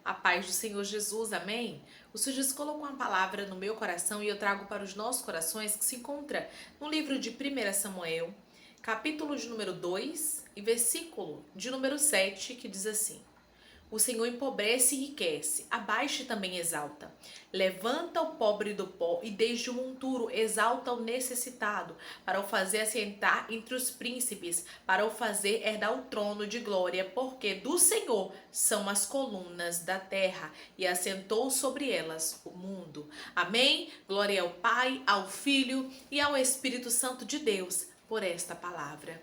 A paz do Senhor Jesus, amém? O Senhor Jesus colocou uma palavra no meu coração e eu trago para os nossos corações que se encontra no livro de 1 Samuel, capítulo de número 2 e versículo de número 7, que diz assim: O Senhor empobrece e enriquece, abaixa e também exalta. Levanta o pobre do pó e desde o monturo exalta o necessitado, para o fazer assentar entre os príncipes, para o fazer herdar o trono de glória, porque do Senhor são as colunas da terra, e assentou sobre elas o mundo. Amém? Glória ao Pai, ao Filho e ao Espírito Santo de Deus, por esta palavra.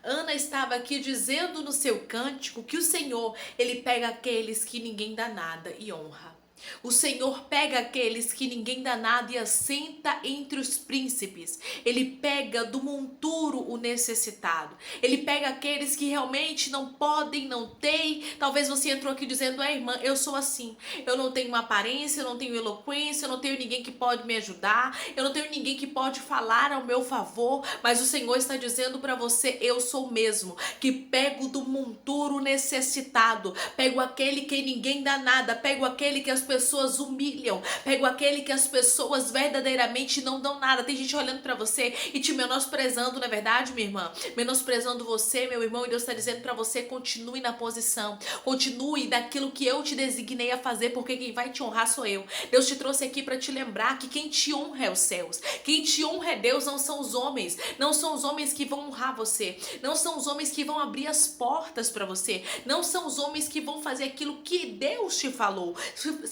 Ana estava aqui dizendo no seu cântico que o Senhor, ele pega aqueles que ninguém dá nada e honra. O Senhor pega aqueles que ninguém dá nada e assenta entre os príncipes. Ele pega do monturo o necessitado. Ele pega aqueles que realmente não podem, não têm. Talvez você entrou aqui dizendo: irmã, eu sou assim. Eu não tenho uma aparência, eu não tenho eloquência, eu não tenho ninguém que pode me ajudar, eu não tenho ninguém que pode falar ao meu favor. Mas o Senhor está dizendo para você: eu sou mesmo, que pego do monturo necessitado, pego aquele que ninguém dá nada, pego aquele que as pessoas humilham, pego aquele que as pessoas verdadeiramente não dão nada. Tem gente olhando pra você e te menosprezando, não é verdade, minha irmã? Menosprezando você, meu irmão, e Deus está dizendo pra você: continue na posição, continue daquilo que eu te designei a fazer, porque quem vai te honrar sou eu. Deus te trouxe aqui pra te lembrar que quem te honra é os céus, quem te honra é Deus, não são os homens, não são os homens que vão honrar você, não são os homens que vão abrir as portas pra você, não são os homens que vão fazer aquilo que Deus te falou.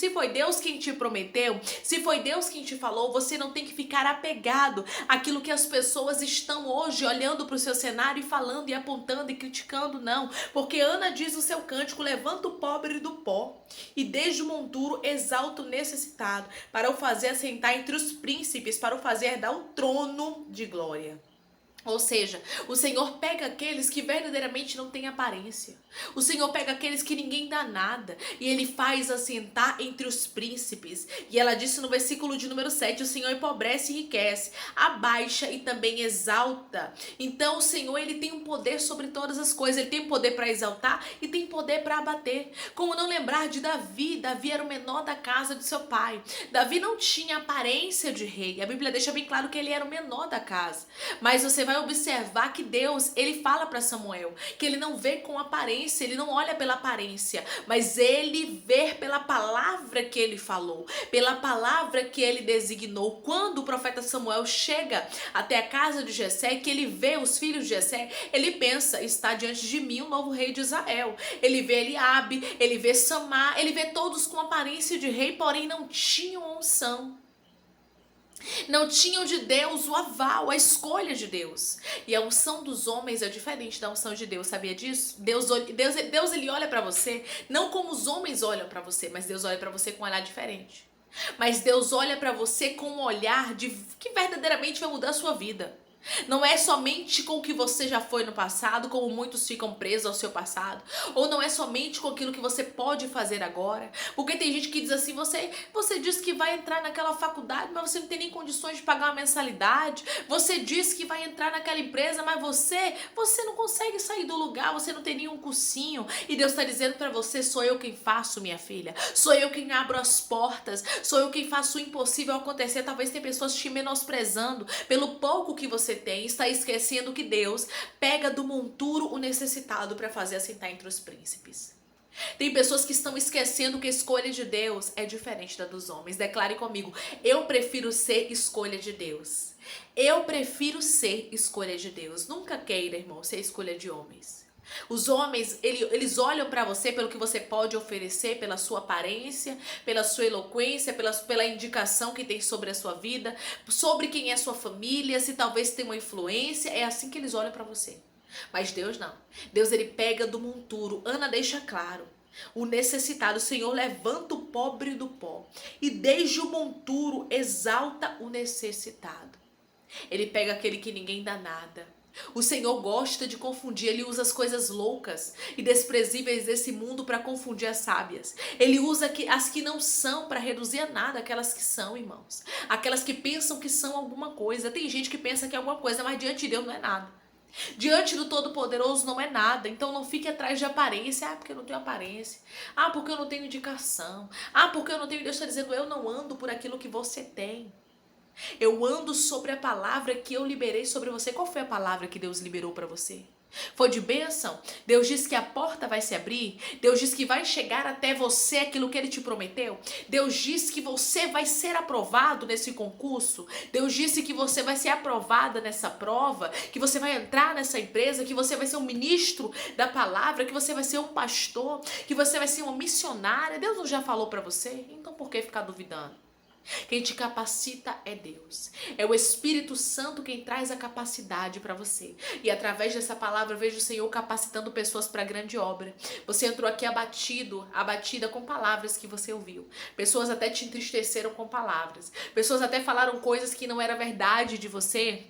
Se foi Deus quem te prometeu, se foi Deus quem te falou, você não tem que ficar apegado àquilo que as pessoas estão hoje olhando para o seu cenário e falando e apontando e criticando, não. Porque Ana diz no seu cântico: levanta o pobre do pó e desde o monturo exalta o necessitado, para o fazer assentar entre os príncipes, para o fazer herdar o trono de glória. Ou seja, o Senhor pega aqueles que verdadeiramente não têm aparência. O Senhor pega aqueles que ninguém dá nada e Ele faz assentar entre os príncipes. E ela disse no versículo de número 7, o Senhor empobrece e enriquece, abaixa e também exalta. Então o Senhor, Ele tem um poder sobre todas as coisas. Ele tem poder para exaltar e tem poder para abater. Como não lembrar de Davi? Davi era o menor da casa de seu pai. Davi não tinha aparência de rei. A Bíblia deixa bem claro que ele era o menor da casa. Mas você vai observar que Deus, ele fala para Samuel que ele não vê com aparência, ele não olha pela aparência, mas ele vê pela palavra que ele falou, pela palavra que ele designou. Quando o profeta Samuel chega até a casa de Jessé, que ele vê os filhos de Jessé, ele pensa: está diante de mim o novo rei de Israel. Ele vê Eliabe, ele vê Samar, ele vê todos com aparência de rei, porém não tinham unção. Não tinham de Deus o aval, a escolha de Deus. E a unção dos homens é diferente da unção de Deus, sabia disso? Deus ele olha para você não como os homens olham para você, mas Deus olha para você com um olhar diferente. Mas Deus olha para você com um olhar que verdadeiramente vai mudar a sua vida. Não é somente com o que você já foi no passado, como muitos ficam presos ao seu passado. Ou não é somente com aquilo que você pode fazer agora. Porque tem gente que diz assim: você diz que vai entrar naquela faculdade, mas você não tem nem condições de pagar uma mensalidade. Você diz que vai entrar naquela empresa, mas você não consegue sair do lugar, você não tem nenhum cursinho. E Deus está dizendo para você: sou eu quem faço, minha filha. Sou eu quem abro as portas. Sou eu quem faço o impossível acontecer. Talvez tem pessoas te menosprezando pelo pouco que você tem, está esquecendo que Deus pega do monturo o necessitado para fazer assentar entre os príncipes. Tem pessoas que estão esquecendo que a escolha de Deus é diferente da dos homens. Declare comigo: eu prefiro ser escolha de Deus. Eu prefiro ser escolha de Deus. Nunca queira, irmão, ser escolha de homens. Os homens, eles olham para você pelo que você pode oferecer, pela sua aparência, pela sua eloquência, pela indicação que tem sobre a sua vida, sobre quem é sua família, se talvez tem uma influência. É assim que eles olham para você. Mas Deus não. Deus, ele pega do monturo. Ana deixa claro: o necessitado, o Senhor levanta o pobre do pó e desde o monturo exalta o necessitado. Ele pega aquele que ninguém dá nada. O Senhor gosta de confundir. Ele usa as coisas loucas e desprezíveis desse mundo para confundir as sábias. Ele usa as que não são para reduzir a nada aquelas que são, irmãos. Aquelas que pensam que são alguma coisa. Tem gente que pensa que é alguma coisa, mas diante de Deus não é nada. Diante do Todo-Poderoso não é nada. Então não fique atrás de aparência. Ah, porque eu não tenho aparência. Ah, porque eu não tenho indicação. Ah, porque eu não tenho... Deus está dizendo, eu não ando por aquilo que você tem. Eu ando sobre a palavra que eu liberei sobre você. Qual foi a palavra que Deus liberou para você? Foi de bênção? Deus disse que a porta vai se abrir? Deus disse que vai chegar até você aquilo que Ele te prometeu? Deus disse que você vai ser aprovado nesse concurso? Deus disse que você vai ser aprovada nessa prova? Que você vai entrar nessa empresa? Que você vai ser um ministro da palavra? Que você vai ser um pastor? Que você vai ser uma missionária? Deus não já falou para você? Então por que ficar duvidando? Quem te capacita é Deus. É o Espírito Santo quem traz a capacidade para você. E através dessa palavra eu vejo o Senhor capacitando pessoas para a grande obra. Você entrou aqui abatida com palavras que você ouviu. Pessoas até te entristeceram com palavras. Pessoas até falaram coisas que não era verdade de você,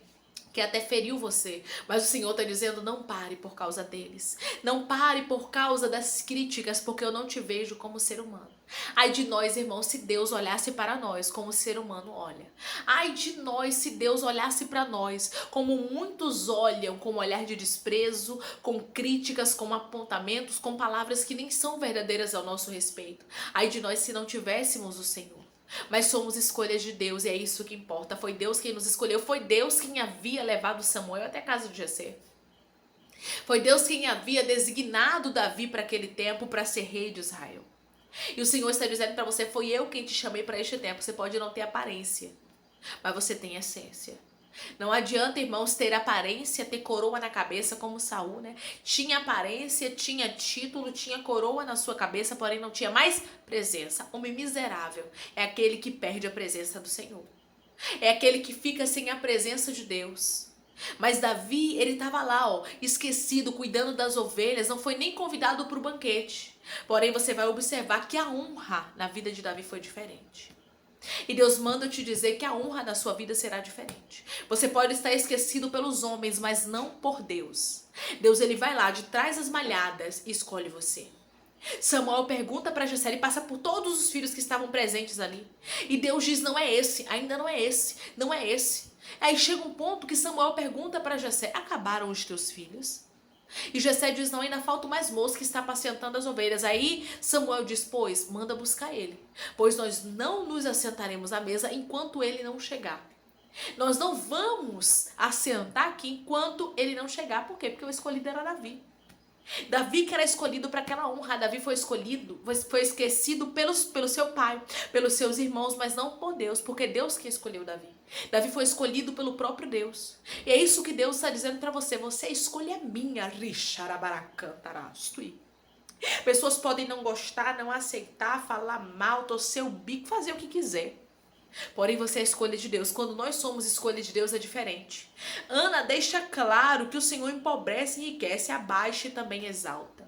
que até feriu você, mas o Senhor está dizendo, não pare por causa deles, não pare por causa das críticas, porque eu não te vejo como ser humano. Ai de nós, irmãos, se Deus olhasse para nós como o ser humano olha. Ai de nós, se Deus olhasse para nós como muitos olham, com um olhar de desprezo, com críticas, com apontamentos, com palavras que nem são verdadeiras ao nosso respeito. Ai de nós se não tivéssemos o Senhor. Mas somos escolhas de Deus e é isso que importa. Foi Deus quem nos escolheu. Foi Deus quem havia levado Samuel até a casa de Jessé. Foi Deus quem havia designado Davi para aquele tempo para ser rei de Israel. E o Senhor está dizendo para você, foi eu quem te chamei para este tempo. Você pode não ter aparência, mas você tem essência. Não adianta, irmãos, ter aparência, ter coroa na cabeça como Saul, né? Tinha aparência, tinha título, tinha coroa na sua cabeça, porém não tinha mais presença. Homem miserável é aquele que perde a presença do Senhor. É aquele que fica sem a presença de Deus. Mas Davi, ele estava lá, ó, esquecido, cuidando das ovelhas, não foi nem convidado para o banquete. Porém, você vai observar que a honra na vida de Davi foi diferente. E Deus manda eu te dizer que a honra na sua vida será diferente. Você pode estar esquecido pelos homens, mas não por Deus. Deus, ele vai lá de trás das malhadas e escolhe você. Samuel pergunta para Jessé, ele passa por todos os filhos que estavam presentes ali. E Deus diz, não é esse, ainda não é esse, não é esse. Aí chega um ponto que Samuel pergunta para Jessé, acabaram os teus filhos? E Jessé diz, não, ainda falta o mais moço que está apacentando as ovelhas. Aí Samuel diz, pois, manda buscar ele, pois nós não nos assentaremos à mesa enquanto ele não chegar. Nós não vamos assentar aqui enquanto ele não chegar. Por quê? Porque o escolhido era Davi. Davi que era escolhido para aquela honra. Davi foi escolhido, foi esquecido pelo seu pai, pelos seus irmãos, mas não por Deus, porque Deus que escolheu Davi. Davi foi escolhido pelo próprio Deus. E é isso que Deus está dizendo para você. Você escolhe a minha. Pessoas podem não gostar, não aceitar, falar mal, torcer o bico, fazer o que quiser. Porém, você é a escolha de Deus. Quando nós somos escolha de Deus, é diferente. Ana deixa claro que o Senhor empobrece, enriquece, abaixa e também exalta.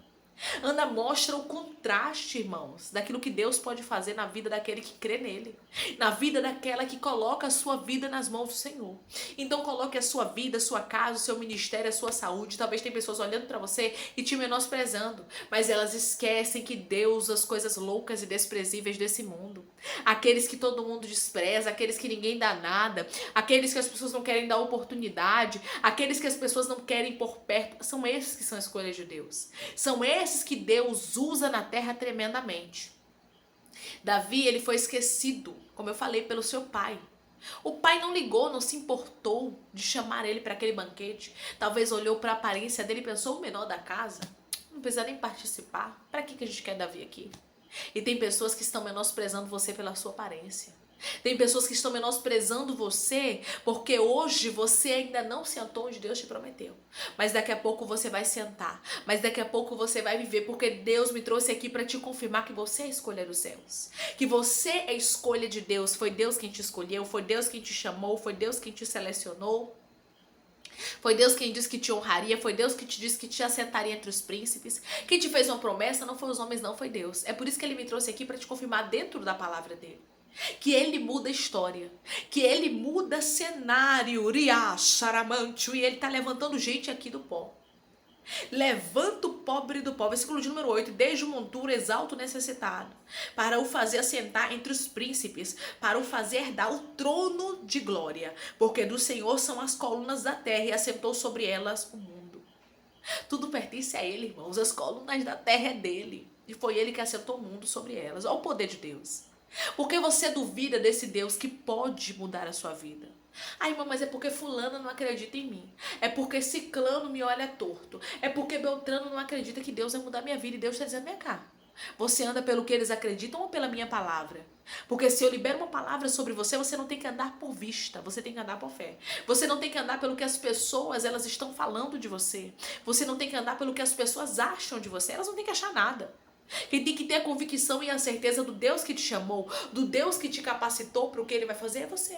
Ana mostra o contraste, irmãos, daquilo que Deus pode fazer na vida daquele que crê nele. Na vida daquela que coloca a sua vida nas mãos do Senhor. Então coloque a sua vida, a sua casa, o seu ministério, a sua saúde. Talvez tem pessoas olhando para você e te menosprezando. Mas elas esquecem que Deus usa as coisas loucas e desprezíveis desse mundo. Aqueles que todo mundo despreza, aqueles que ninguém dá nada, aqueles que as pessoas não querem dar oportunidade, aqueles que as pessoas não querem por perto. São esses que são escolhas de Deus. São esses que Deus usa na terra tremendamente. Davi, ele foi esquecido, como eu falei, pelo seu pai. O pai não ligou, não se importou de chamar ele para aquele banquete. Talvez olhou para a aparência dele e pensou, o menor da casa, não precisa nem participar. Para que a gente quer Davi aqui? E tem pessoas que estão menosprezando você pela sua aparência. Tem pessoas que estão menosprezando você porque hoje você ainda não sentou onde Deus te prometeu. Mas daqui a pouco você vai sentar. Mas daqui a pouco você vai viver, porque Deus me trouxe aqui para te confirmar que você é a escolha dos céus. Que você é a escolha de Deus. Foi Deus quem te escolheu, foi Deus quem te chamou, foi Deus quem te selecionou. Foi Deus quem disse que te honraria, foi Deus que te disse que te assentaria entre os príncipes. Quem te fez uma promessa não foi os homens, não, foi Deus. É por isso que Ele me trouxe aqui para te confirmar dentro da palavra dele. Que Ele muda a história, que Ele muda cenário, e Ele está levantando gente aqui do pó. Levanta o pobre do pó, versículo de número 8, desde o monturo exalta o necessitado, para o fazer assentar entre os príncipes, para o fazer dar o trono de glória, porque do Senhor são as colunas da terra e assentou sobre elas o mundo. Tudo pertence a Ele, irmãos. As colunas da terra é dele. E foi Ele que assentou o mundo sobre elas. Olha o poder de Deus. Por que você duvida desse Deus que pode mudar a sua vida? Ai, irmã, mas é porque fulano não acredita em mim. É porque ciclano me olha torto. É porque Beltrano não acredita que Deus vai mudar minha vida. E Deus está dizendo, vem cá. Você anda pelo que eles acreditam ou pela minha palavra? Porque se eu libero uma palavra sobre você, você não tem que andar por vista, você tem que andar por fé. Você não tem que andar pelo que as pessoas elas estão falando de você. Você não tem que andar pelo que as pessoas acham de você. Elas não têm que achar nada. Quem tem que ter a convicção e a certeza do Deus que te chamou, do Deus que te capacitou para o que Ele vai fazer, é você.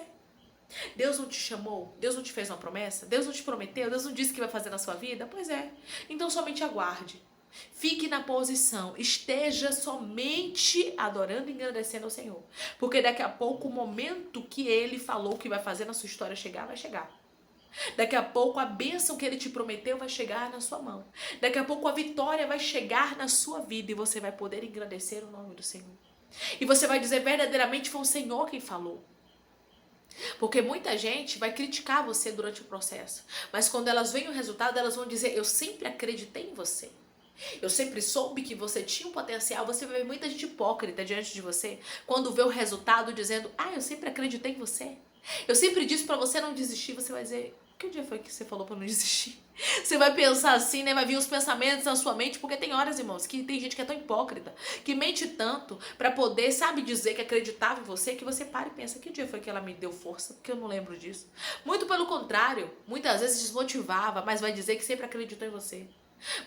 Deus não te chamou? Deus não te fez uma promessa? Deus não te prometeu? Deus não disse que vai fazer na sua vida? Pois é. Então somente aguarde. Fique na posição, esteja somente adorando e engrandecendo ao Senhor. Porque daqui a pouco o momento que Ele falou que vai fazer na sua história chegar, vai chegar. Daqui a pouco a bênção que Ele te prometeu vai chegar na sua mão. Daqui a pouco a vitória vai chegar na sua vida e você vai poder engrandecer o nome do Senhor. E você vai dizer verdadeiramente foi o Senhor quem falou. Porque muita gente vai criticar você durante o processo. Mas quando elas veem o resultado, elas vão dizer, eu sempre acreditei em você. Eu sempre soube que você tinha um potencial. Você vai ver muita gente hipócrita diante de você quando vê o resultado dizendo, eu sempre acreditei em você. Eu sempre disse pra você não desistir. Você vai dizer, que dia foi que você falou pra não desistir? Você vai pensar assim, né? Vai vir os pensamentos na sua mente, porque tem horas, irmãos, que tem gente que é tão hipócrita, que mente tanto pra poder, sabe, dizer que acreditava em você, que você para e pensa, que dia foi que ela me deu força? Porque eu não lembro disso. Muito pelo contrário, muitas vezes desmotivava, mas vai dizer que sempre acreditou em você.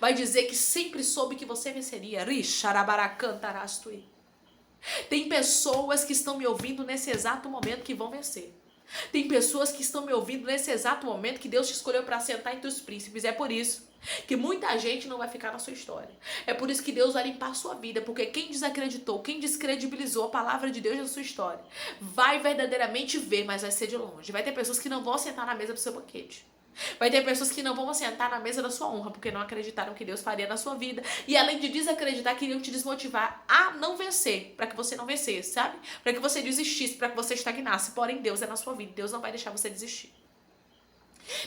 Vai dizer que sempre soube que você venceria. Tem pessoas que estão me ouvindo nesse exato momento que vão vencer. Tem pessoas que estão me ouvindo nesse exato momento que Deus te escolheu para sentar entre os príncipes. É por isso que muita gente não vai ficar na sua história. É por isso que Deus vai limpar a sua vida. Porque quem desacreditou, quem descredibilizou a palavra de Deus na sua história, vai verdadeiramente ver, mas vai ser de longe. Vai ter pessoas que não vão sentar na mesa do seu banquete. Vai ter pessoas que não vão sentar na mesa da sua honra porque não acreditaram que Deus faria na sua vida. E além de desacreditar, queriam te desmotivar a não vencer, para que você não vencesse, sabe? Para que você desistisse, para que você estagnasse. Porém, Deus é na sua vida. Deus não vai deixar você desistir.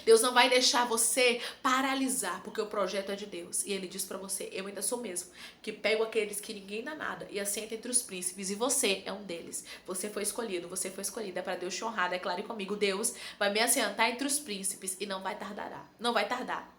Deus não vai deixar você paralisar, porque o projeto é de Deus. E Ele diz pra você, eu ainda sou mesmo, que pego aqueles que ninguém dá nada e assento entre os príncipes, e você é um deles. Você foi escolhido, você foi escolhida para Deus te honrar. Declare comigo, Deus vai me assentar entre os príncipes e não vai tardar. Não vai tardar.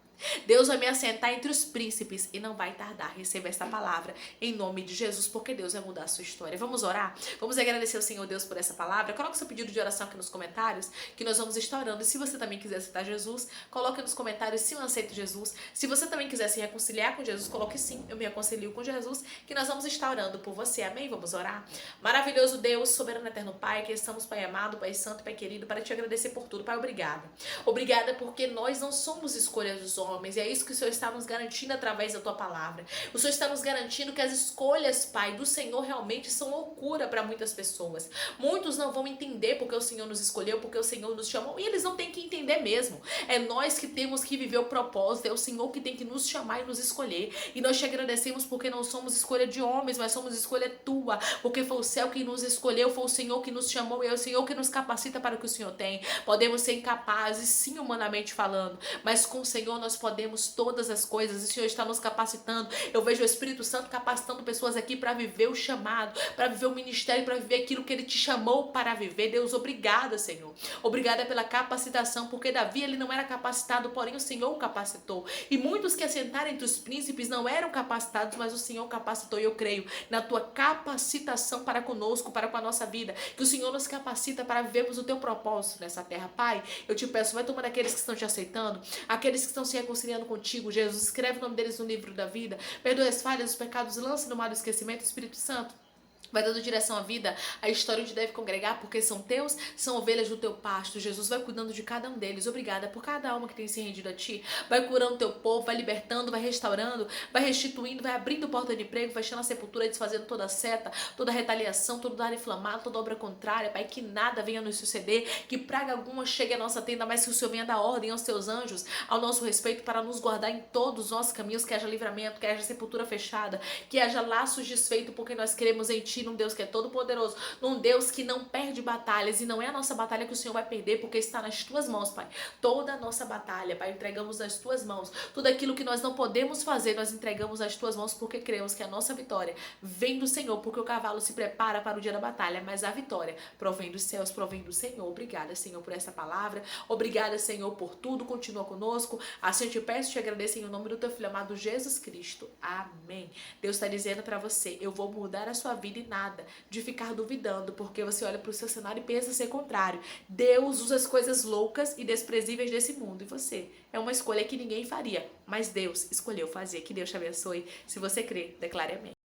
Deus vai me assentar entre os príncipes e não vai tardar. Receba esta palavra em nome de Jesus, porque Deus vai mudar a sua história. Vamos orar? Vamos agradecer ao Senhor Deus por essa palavra. Coloque seu pedido de oração aqui nos comentários, que nós vamos estar orando. E se você também quiser aceitar Jesus, coloque nos comentários sim, eu aceito Jesus. Se você também quiser se reconciliar com Jesus, coloque sim, eu me reconcilio com Jesus, que nós vamos estar orando por você. Amém? Vamos orar? Maravilhoso Deus, soberano eterno Pai, que estamos, Pai amado, Pai santo, Pai querido, para te agradecer por tudo. Pai, obrigada. Obrigada porque nós não somos escolhas dos homens, e é isso que o Senhor está nos garantindo através da tua palavra. O Senhor está nos garantindo que as escolhas, Pai, do Senhor realmente são loucura para muitas pessoas. Muitos não vão entender porque o Senhor nos escolheu, porque o Senhor nos chamou, e eles não têm que entender mesmo. É nós que temos que viver o propósito, é o Senhor que tem que nos chamar e nos escolher. E nós te agradecemos porque não somos escolha de homens, mas somos escolha tua, porque foi o céu que nos escolheu, foi o Senhor que nos chamou, e é o Senhor que nos capacita para o que o Senhor tem. Podemos ser incapazes, sim, humanamente falando, mas com o Senhor nós podemos todas as coisas. O Senhor está nos capacitando. Eu vejo o Espírito Santo capacitando pessoas aqui para viver o chamado, para viver o ministério, para viver aquilo que Ele te chamou para viver. Deus, obrigada, Senhor. Obrigada pela capacitação, porque Davi, ele não era capacitado, porém o Senhor o capacitou. E muitos que assentaram entre os príncipes não eram capacitados, mas o Senhor capacitou. E eu creio na tua capacitação para conosco, para com a nossa vida, que o Senhor nos capacita para vivermos o teu propósito nessa terra. Pai, eu te peço, vai tomando aqueles que estão te aceitando, aqueles que estão se reconciliando contigo, Jesus, escreve o nome deles no livro da vida, perdoa as falhas, os pecados, lance no mar do esquecimento. Espírito Santo, vai dando direção à vida, a história onde deve congregar, porque são teus, são ovelhas do teu pasto. Jesus, vai cuidando de cada um deles. Obrigada por cada alma que tem se rendido a ti. Vai curando o teu povo, vai libertando, vai restaurando, vai restituindo, vai abrindo porta de emprego, fechando a sepultura, desfazendo toda seta, toda retaliação, todo dar inflamado, toda obra contrária. Pai, que nada venha nos suceder, que praga alguma chegue à nossa tenda, mas que o Senhor venha dar ordem aos teus anjos ao nosso respeito para nos guardar em todos os nossos caminhos, que haja livramento, que haja sepultura fechada, que haja laços desfeitos, porque nós queremos em ti. Ti, num Deus que é todo poderoso, num Deus que não perde batalhas, e não é a nossa batalha que o Senhor vai perder, porque está nas Tuas mãos, Pai. Toda a nossa batalha, Pai, entregamos nas Tuas mãos. Tudo aquilo que nós não podemos fazer, nós entregamos nas Tuas mãos, porque cremos que a nossa vitória vem do Senhor, porque o cavalo se prepara para o dia da batalha, mas a vitória provém dos céus, provém do Senhor. Obrigada, Senhor, por essa palavra. Obrigada, Senhor, por tudo. Continua conosco. Assim eu te peço e te agradeço em nome do Teu Filho amado Jesus Cristo. Amém. Deus está dizendo para você, eu vou mudar a sua vida e nada de ficar duvidando, porque você olha para o seu cenário e pensa ser contrário. Deus usa as coisas loucas e desprezíveis desse mundo, e você é uma escolha que ninguém faria, mas Deus escolheu fazer. Que Deus te abençoe. Se você crê, declare amém.